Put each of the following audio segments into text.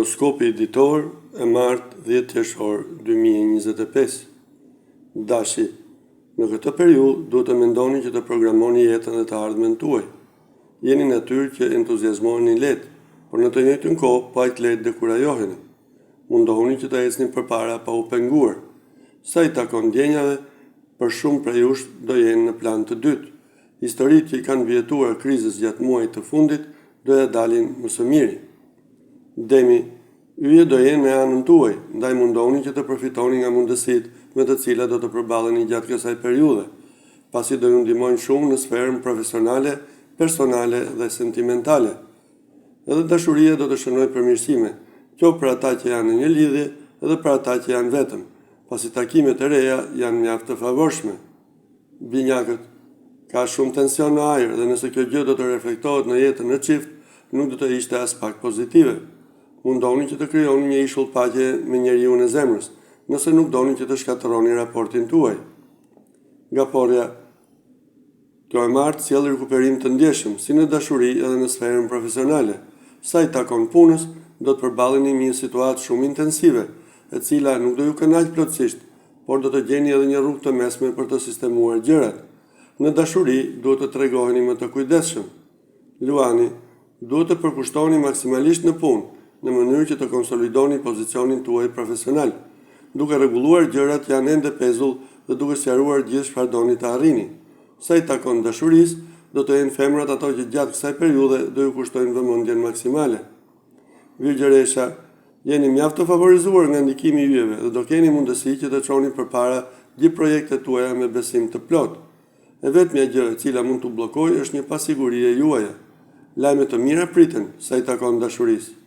Horoskopi ditor e martë 10 qershor 2025. Dashi, në këtë periudhë duhet të mendoni që të programoni jetën dhe të ardhmen tuaj. Jeni natyrë që entuziazmoheni lehtë, por në të njëjtën kohë pak lehtë dekurajoheni. Mundohuni që të ecni përpara pa u penguar. Sa i takon ndjenjave, për shumë prej jush do jenë në plan të dytë. Historitë që i kanë vjetuar krizës gjatë muajit të fundit do ja dalin më së miri. Demi, yje do jenë me anën tuaj, ndaj mundohuni që të përfitoni nga mundësitë me të cilat do të përballeni gjatë kësaj periudhe, pasi do ju ndihmojnë shumë në sferën profesionale, personale dhe sentimentale. Edhe dashuria do të shënojë përmirësime, qoftë për ata që janë në një lidhje edhe për ata që janë vetëm, pasi takimet e reja janë mjaft të favorshme. Binjakët, ka shumë tension në ajër dhe nëse kjo gjë do të reflektohet në jetën në çift, nuk do të ishte as pak pozitive. Mundohuni që të krijoni një ishull paqe me njeriu në zemrës, nëse nuk doni që të shkatërroni raportin tuaj. Gaporja, kjo e martë sjell rikuperim të ndjeshëm, si në dashuri edhe në sferën profesionale. Sa i takon punës, do të përballeni me një situatë shumë intensive, e cila nuk do ju kënaq plotësisht, por do të gjeni edhe një rrugë të mesme për të sistemuar gjërat. Në dashuri duhet të tregoheni më të kujdesshëm. Luani, duhet të përkushtoni maksimalisht në punë, në mënyrë që të konsolidoni pozicionin tuaj profesional. Duke rregulluar gjërat janë ende pezull dhe duke sqaruar gjithë çfarë doni të arrini. Sa i takon dashurisë, do të jenë femrat ato që gjatë kësaj periudhe do ju kushtojnë vëmendjen maksimale. Virgjëresha, jeni mjaft të favorizuar nga ndikimi i yjeve dhe do keni mundësi që të çoni përpara gjithë projektet tuaja me besim të plotë. E vetmja gjë e cila mund t'u bllokojë është një pasiguri e juaja. Lajme të mira priten sa i takon dashurisë.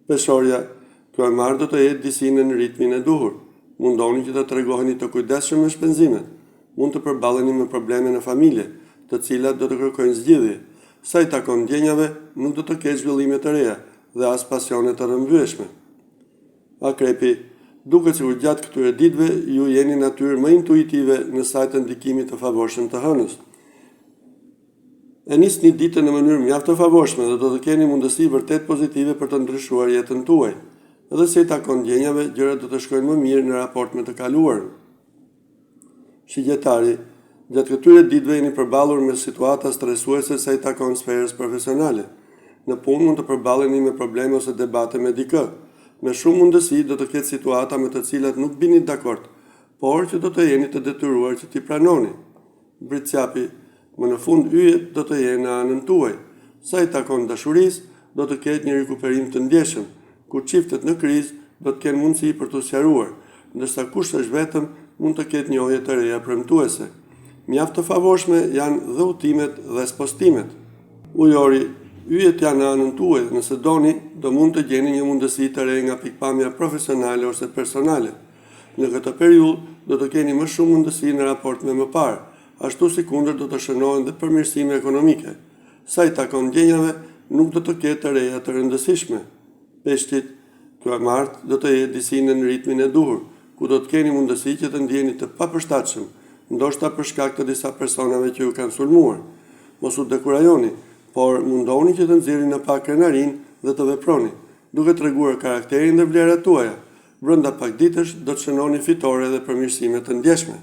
Peshorja, kjo e marrë do të jetë disinë në ritmin e duhur. Mundoni që të tregoheni të kujdesshëm me shpenzimet. Mund të përballeni me probleme në familje, të cilat do të kërkojnë zgjidhje. Sa i takon ndjenjave, nuk do të ketë zhvillime të reja dhe as pasione të rrëmbyeshme. Akrepi, duket sikur gjatë këtyre ditëve ju jeni natyrë më intuitive në sajt të ndikimit të favorshëm të hënës. E nisni ditën në mënyrë mjaft të favorshme dhe do të keni mundësi vërtet pozitive për të ndryshuar jetën tuaj. Edhe se i takon ndjenjave, gjërat do të shkojnë më mirë në raport me të kaluarën. Shigjetari, gjatë këtyre ditëve jeni përballur me situata stresuese sa i takon sferës profesionale. Në punë mund të përballeni me probleme ose debate me dikë. Me shumë mundësi do të ketë situata me të cilat nuk bini dakord, por që do të jeni të detyruar që t'i pranoni. Britsjapi, më në fund yjet do të jenë në anën tuaj. Sa i takon dashurisë, do të ketë një rikuperim të ndjeshëm, ku çiftet në krizë do të kenë mundësi për të sqaruar, ndërsa kush është vetëm mund të ketë njohje të reja premtuese. Mjaft të favorshme janë dhe udhëtimet dhe spostimet. Ujori, yjet janë në anën tuaj, nëse doni, do mund të gjeni një mundësi të re nga pikpamja profesionale ose personale. Në këtë periudhë do të keni më shumë mundësi në raport me më parë. Ashtu si kundër do të shënohen dhe përmirësime ekonomike. Sa i takon ndjenjave, nuk do të ketë të reja të rëndësishme. Peshqit, kjo e martë do të jetë disinë në ritmin e duhur, ku do të keni mundësi që të ndjeni të papërshtatshëm, ndoshta për shkak të disa personave që ju kanë sulmuar. Mos u dekurajoni, por mundohuni që të nxjerrni në pak krenarin dhe të veproni, duke treguar karakterin dhe vlerat tuaja. Brenda pak ditësh do të shënoni fitore dhe përmirësime të ndjeshme.